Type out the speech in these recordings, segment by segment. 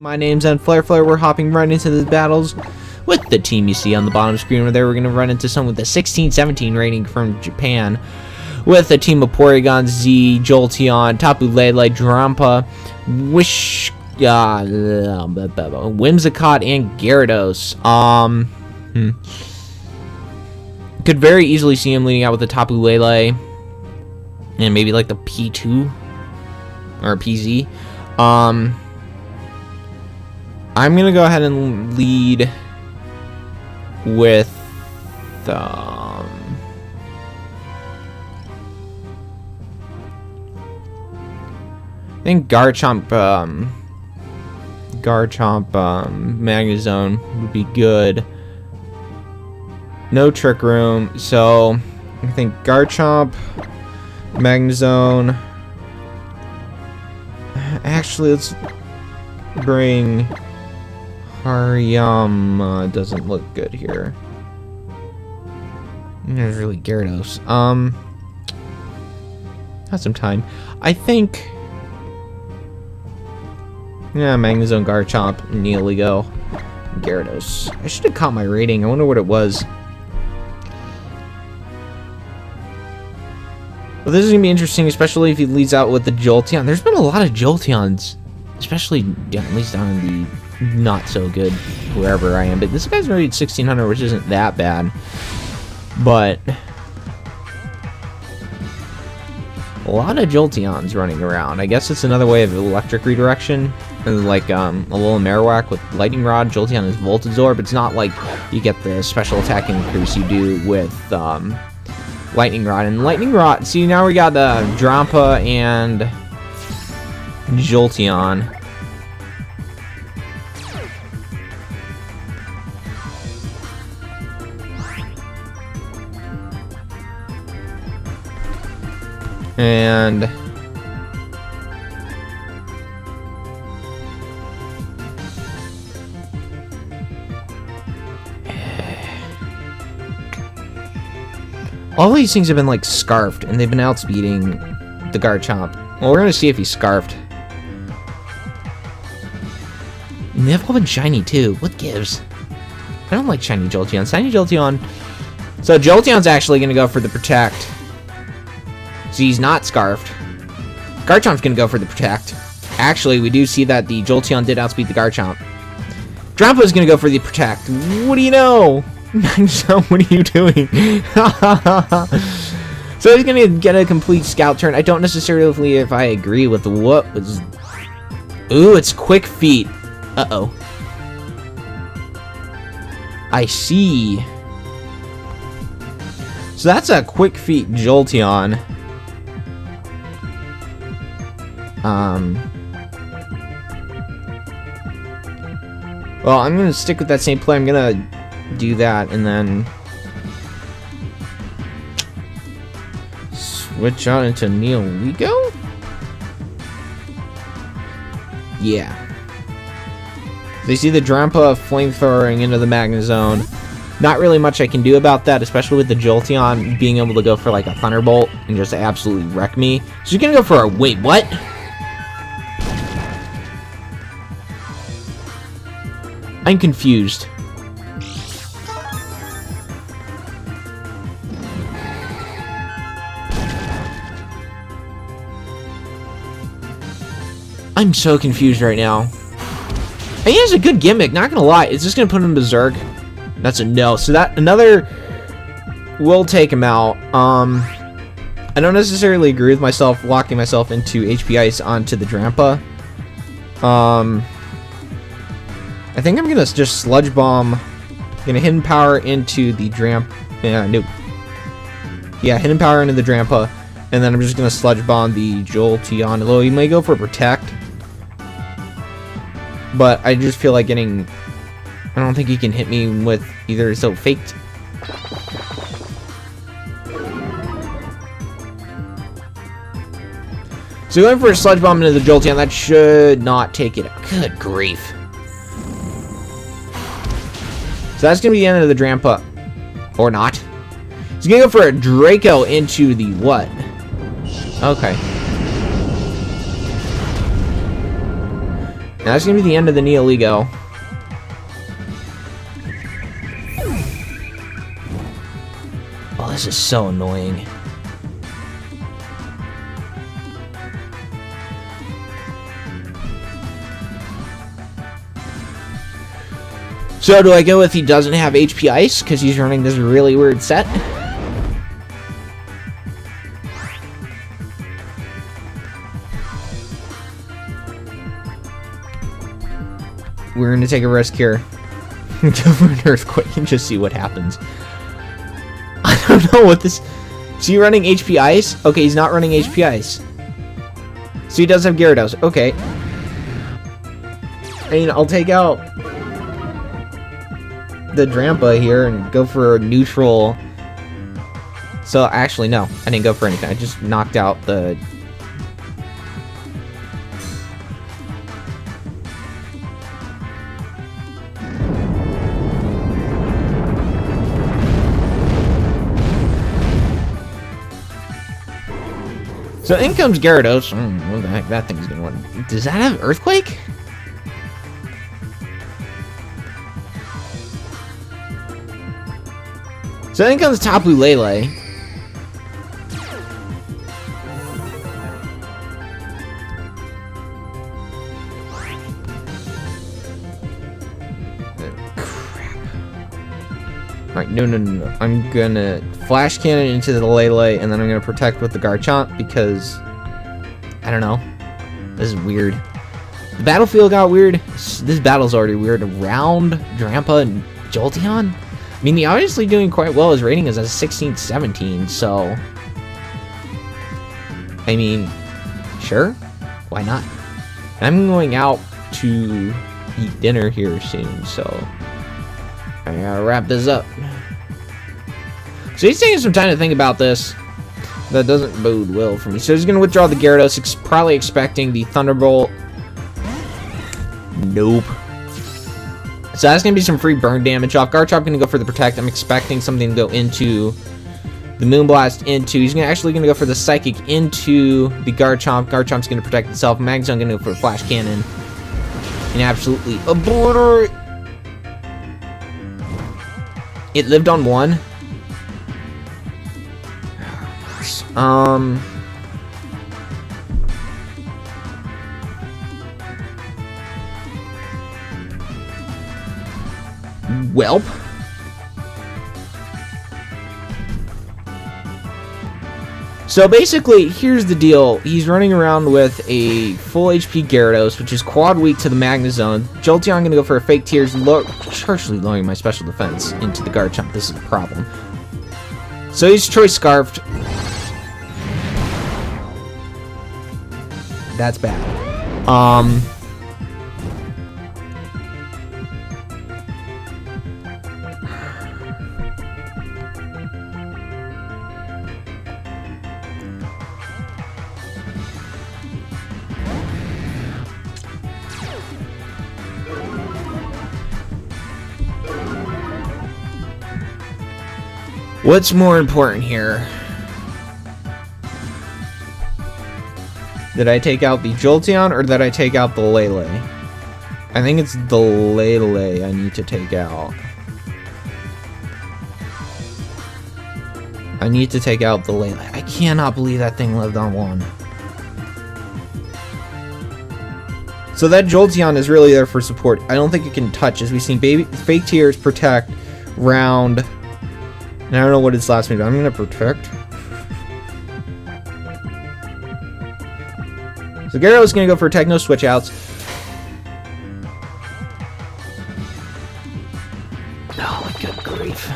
My name's Flare. We're hopping right into the battles with the team you see on the bottom screen over there. We're going to run into someone with a 16-17 rating from Japan with a team of Porygon, Z, Jolteon, Tapu Lele, Drampa, Whimsicott, and Gyarados. Could very easily see him leading out with the Tapu Lele and maybe like the P2 or PZ. I'm gonna go ahead and lead with I think Garchomp Magnezone would be good. No Trick Room, so I think Garchomp Magnezone. Actually, let's bring Hariyama. Doesn't look good here. There's really Gyarados. Have some time. I think. Yeah, Magnezone, Garchomp, Neoligo, Gyarados. I should have caught my rating. I wonder what it was. Well, this is gonna be interesting, especially if he leads out with the Jolteon. There's been a lot of Jolteons, especially at least down in the not so good wherever I am. But this guy's rated 1600, which isn't that bad. But a lot of Jolteons running around. I guess it's another way of electric redirection. Like a little Marowak with Lightning Rod. Jolteon is Voltazorb. It's not like you get the special attack increase you do with Lightning Rod. And Lightning Rod, see, now we got Drampa and Jolteon. And all these things have been like scarfed, and they've been outspeeding the Garchomp. Well, we're gonna see if he's scarfed. And they've all been shiny too. What gives? I don't like shiny Jolteon. Shiny Jolteon. So Jolteon's actually gonna go for the Protect. So he's not scarfed. Garchomp's gonna go for the Protect. Actually, we do see that the Jolteon did outspeed the Garchomp. Drampa's gonna go for the Protect. What do you know? So what are you doing? So he's gonna get a complete Scout turn. I don't necessarily if I agree with what was. Ooh, it's Quick Feet. Uh-oh. I see. So that's a Quick Feet Jolteon. Well, I'm gonna stick with that same play. I'm gonna do that and then switch out into Neoligo. Yeah. They see the Drampa flamethrowing into the Magnezone. Not really much I can do about that, especially with the Jolteon being able to go for like a Thunderbolt and just absolutely wreck me. So you're gonna go for a wait, what? I'm confused. I'm so confused right now. And he has a good gimmick, not gonna lie. It's just gonna put him Berserk. That's a no. So that another will take him out. I don't necessarily agree with myself locking myself into HP Ice onto the Drampa. I think I'm gonna just Sludge Bomb. Gonna Hidden Power into the Drampa. Nope. Yeah, Hidden Power into the Drampa, and then I'm just gonna Sludge Bomb the Jolteon. Although he may go for Protect, but I just feel like getting. I don't think he can hit me with either. So faked. So going for a Sludge Bomb into the Jolteon, that should not take it. Good grief. So that's going to be the end of the Drampa. Or not. He's going to go for a Draco into the what? Okay. Now that's gonna be the end of the Neoligo. Oh, this is so annoying. So do I go with he doesn't have HP Ice because he's running this really weird set? We're gonna take a risk here. Go for an Earthquake and just see what happens. I don't know what this... Is he running HP Ice? Okay, he's not running HP Ice. So he does have Gyarados. Okay. I mean, I'll take out the Drampa here and go for a neutral. So actually no, I didn't go for anything. I just knocked out the So in comes Gyarados. What the heck that thing's gonna want? Does that have Earthquake? So in comes Tapu Lele. Alright, no. I'm gonna Flash Cannon into the Lele, and then I'm gonna Protect with the Garchomp because... I don't know. This is weird. The battlefield got weird. This battle's already weird around Drampa and Jolteon. I mean, the obviously doing quite well. His rating is at 16, 17, so... I mean, sure. Why not? I'm going out to eat dinner here soon, so... I gotta wrap this up. So he's taking some time to think about this. That doesn't bode well for me. So he's gonna withdraw the Gyarados, probably expecting the Thunderbolt. Nope. So that's gonna be some free burn damage off. Garchomp gonna go for the Protect. I'm expecting something to go into the Moonblast into. He's actually gonna go for the Psychic into the Garchomp. Garchomp's gonna protect itself. Magzone gonna go for a Flash Cannon and absolutely obliterate. It lived on one. Welp. So basically, here's the deal. He's running around with a full HP Gyarados, which is quad weak to the Magnezone. Jolteon gonna go for a Fake Tears, partially lowering my special defense into the Garchomp. This is a problem. So he's Choice Scarfed. That's bad. What's more important here? Did I take out the Jolteon or did I take out the Lele? I think it's the Lele I need to take out. I need to take out the Lele. I cannot believe that thing lived on one. So that Jolteon is really there for support. I don't think it can touch, as we've seen Fake Tears, Protect, Round. And I don't know what its last move. I'm gonna Protect. So Gyarados gonna go for Techno Switch Outs. Oh my good grief.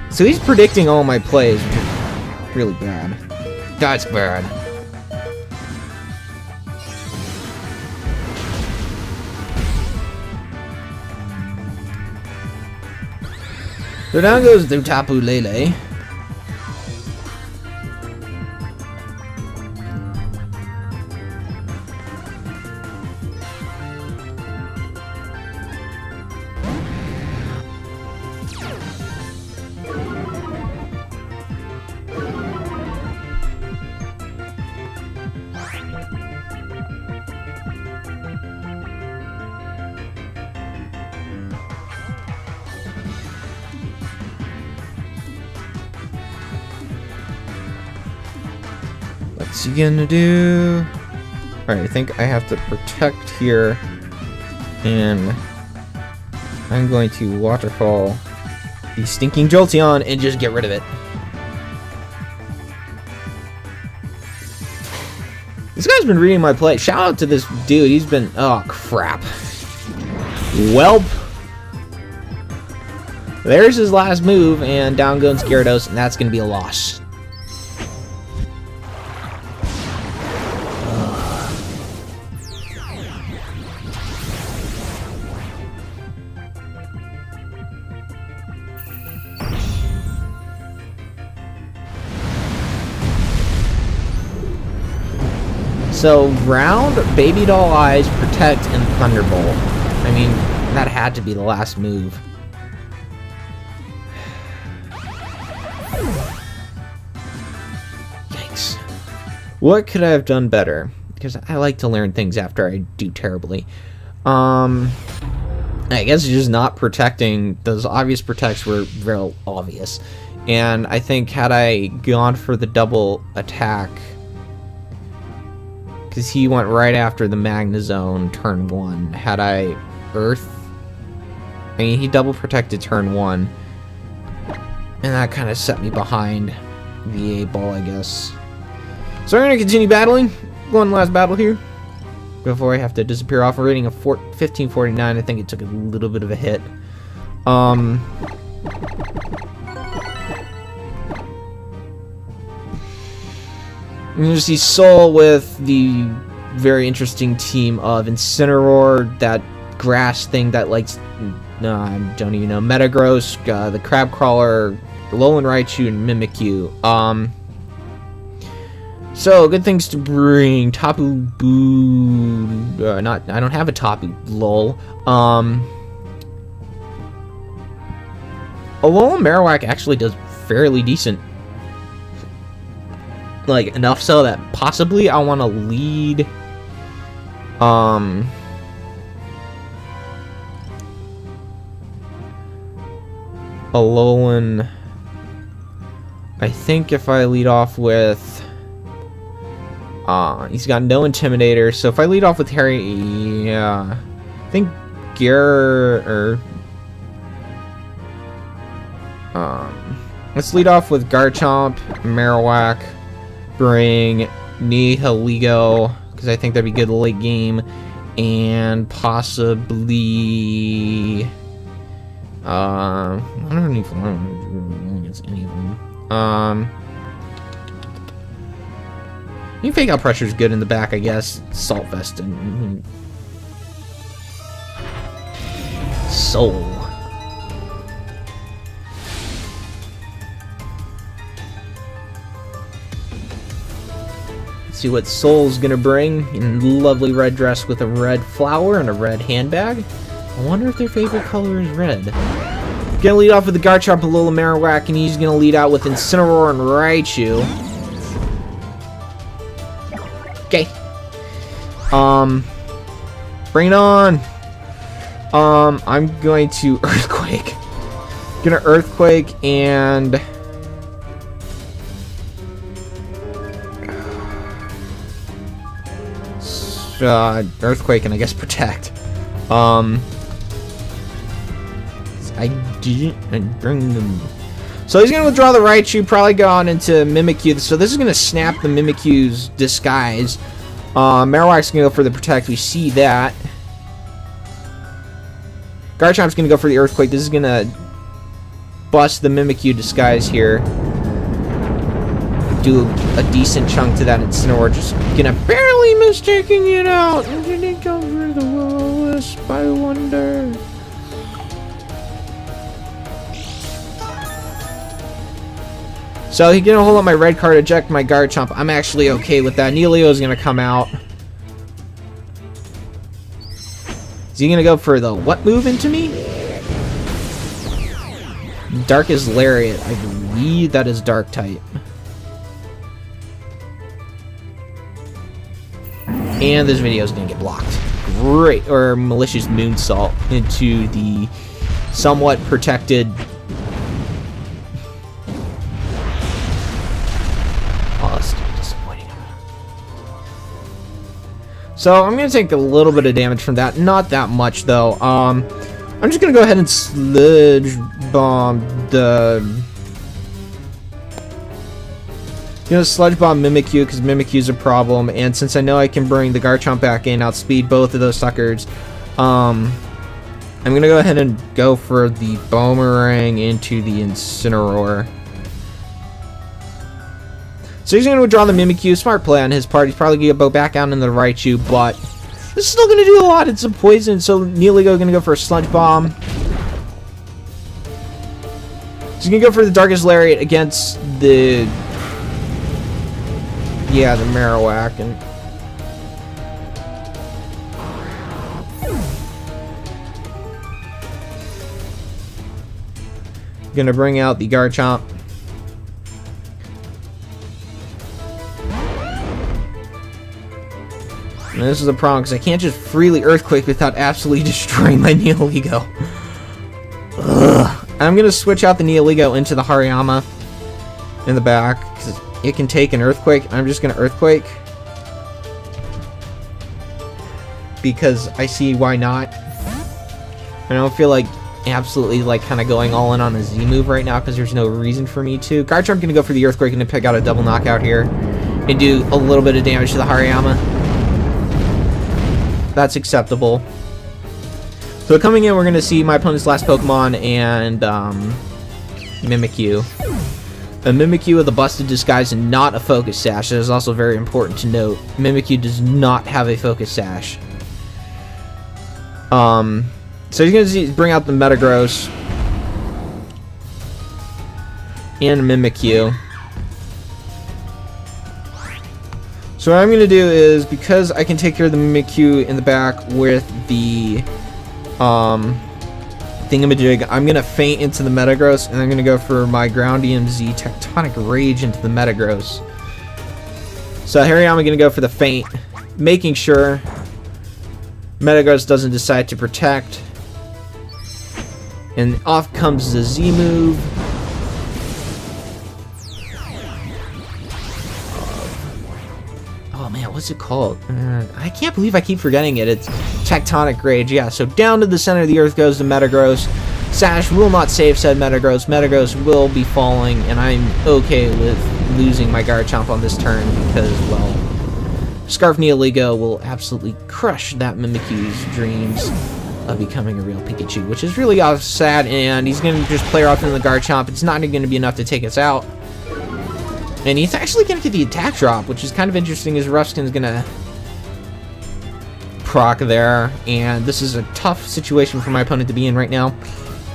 So he's predicting all my plays, which is really bad. That's bad. So down goes the Tapu Lele. What's he gonna do? Alright, I think I have to protect here. And I'm going to waterfall the stinking Jolteon and just get rid of it. This guy's been reading my play. Shout out to this dude. He's been... Oh, crap. Welp. There's his last move, and down goes Gyarados, and that's going to be a loss. So, round, Baby Doll Eyes, Protect, and Thunderbolt. I mean, that had to be the last move. Yikes. What could I have done better? Because I like to learn things after I do terribly. I guess just not protecting. Those obvious protects were very obvious. And I think had I gone for the double attack... Because he went right after the Magnezone turn 1. Had I Earth... I mean, he double protected turn 1. And that kind of set me behind the 8-ball, I guess. So we're going to continue battling. One last battle here. Before I have to disappear off. A rating of 1549. I think it took a little bit of a hit. You see Soul with the very interesting team of Incineroar, that grass thing that likes, no, I don't even know, Metagross, the Crab Crawler, Alolan Raichu, and Mimikyu. So, good things to bring. Tapu Boo, I don't have a Tapu, lol. Alolan Marowak actually does fairly decent. Like, enough so that possibly I want to lead Alolan. I think if I lead off with he's got no Intimidator, so if I lead off with Harry, yeah, I think let's lead off with Garchomp, Marowak, bring Nihilego, because I think that'd be good late game, and possibly I don't even against any of them. You Fake Out Pressure's good in the back, I guess. Salt Vest and Soul. See what Soul's gonna bring in lovely red dress with a red flower and a red handbag. I wonder if their favorite color is red. Gonna lead off with the Garchomp, Alolan Marowak, and he's gonna lead out with Incineroar and Raichu. Okay. Bring it on. I'm going to Earthquake. Gonna Earthquake and Earthquake and I guess Protect. I didn't bring them. So he's gonna withdraw the Raichu, probably go on into Mimikyu. So this is gonna snap the Mimikyu's disguise. Marowak's gonna go for the Protect. We see that. Garchomp's gonna go for the Earthquake. This is gonna bust the Mimikyu disguise here. Do a decent chunk to that Incineroar. Just gonna barely miss taking it out. And did he go for the Will-O-Wisp, I wonder? So he's gonna hold up my red card, eject my Garchomp. I'm actually okay with that. Nihilego gonna come out. Is he gonna go for the what move into me? Darkest Lariat. I believe that is Dark type. And this video is gonna get blocked. Great, or malicious moonsault into the somewhat protected. Oh, that's disappointing. So I'm going to take a little bit of damage from that. Not that much, though. I'm just going to go ahead and Sludge Bomb the... Sludge Bomb Mimikyu, because Mimikyu's a problem. And since I know I can bring the Garchomp back in, outspeed both of those suckers, I'm going to go ahead and go for the Boomerang into the Incineroar. So he's going to withdraw the Mimikyu. Smart play on his part. He's probably going to go back out in the Raichu, but this is still going to do a lot. It's a poison, so Neoligo going to go for a Sludge Bomb. He's going to go for the Darkest Lariat against the... yeah, the Marowak. And going to bring out the Garchomp. And this is a problem, because I can't just freely Earthquake without absolutely destroying my Neoligo. Ugh. I'm going to switch out the Neoligo into the Hariyama in the back, because it can take an Earthquake. I'm just going to Earthquake, because I see why not. I don't feel like absolutely like kind of going all in on a Z move right now, because there's no reason for me to. Garchomp going to go for the Earthquake and pick out a double knockout here and do a little bit of damage to the Hariyama. That's acceptable. So coming in, we're going to see my opponent's last Pokemon and Mimikyu. A Mimikyu with a busted disguise and not a Focus Sash. That is also very important to note. Mimikyu does not have a Focus Sash. So he's going to bring out the Metagross and Mimikyu. So what I'm going to do is, because I can take care of the Mimikyu in the back with the thingamajig, I'm going to feint into the Metagross, and I'm going to go for my Ground EMZ Tectonic Rage into the Metagross. So Hariyama going to go for the feint, making sure Metagross doesn't decide to protect. And off comes the Z move. Oh man, what's it called? I can't believe I keep forgetting it. It's Tectonic Rage. Yeah, so down to the center of the earth goes the Metagross. Sash will not save said Metagross. Metagross will be falling, and I'm okay with losing my Garchomp on this turn because, well, Scarf Neoligo will absolutely crush that Mimikyu's dreams of becoming a real Pikachu, which is really sad, and he's going to just play off into the Garchomp. It's not going to be enough to take us out. And he's actually going to get the attack drop, which is kind of interesting, as Ruffskin's going to proc there. And this is a tough situation for my opponent to be in right now,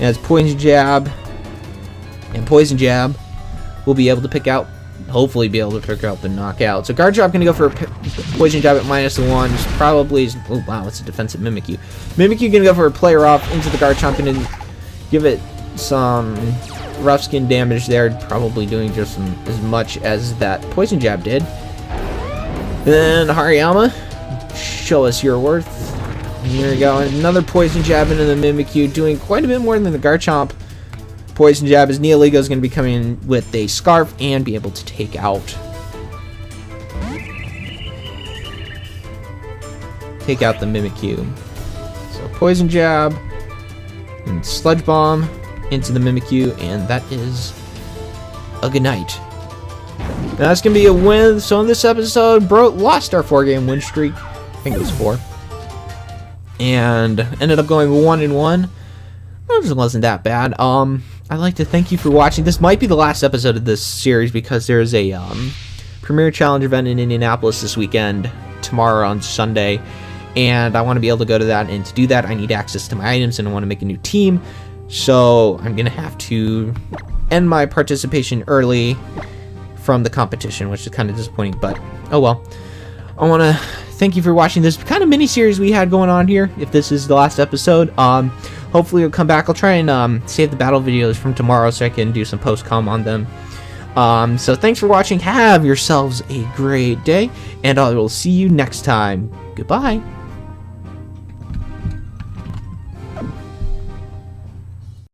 as Poison Jab and Poison Jab will be able to pick out, hopefully be able to pick out the knockout. So Garchomp going to go for a Poison Jab at -1. Probably, oh wow, it's a defensive Mimikyu. Mimikyu going to go for a player off into the Garchomp and give it some rough skin damage there, probably doing just as much as that Poison Jab did. Then Hariyama, show us your worth. Here we go, another Poison Jab into the Mimikyu, doing quite a bit more than the Garchomp Poison Jab, as Neoligo is going to be coming in with a Scarf and be able to take out the Mimikyu. So Poison Jab and Sludge Bomb into the Mimikyu, and that is a good night. Now that's gonna be a win. So in this episode, Bro lost our 4-game win streak. I think it was 4, and ended up going 1-1. It wasn't that bad. I'd like to thank you for watching. This might be the last episode of this series because there's a Premier Challenge event in Indianapolis this weekend, tomorrow on Sunday, and I want to be able to go to that. And to do that, I need access to my items, and I want to make a new team. So I'm going to have to end my participation early from the competition, which is kind of disappointing, but oh well. I want to thank you for watching this kind of mini-series we had going on here, if this is the last episode. Hopefully it'll come back. I'll try and save the battle videos from tomorrow so I can do some post-com on them. So thanks for watching. Have yourselves a great day, and I will see you next time. Goodbye.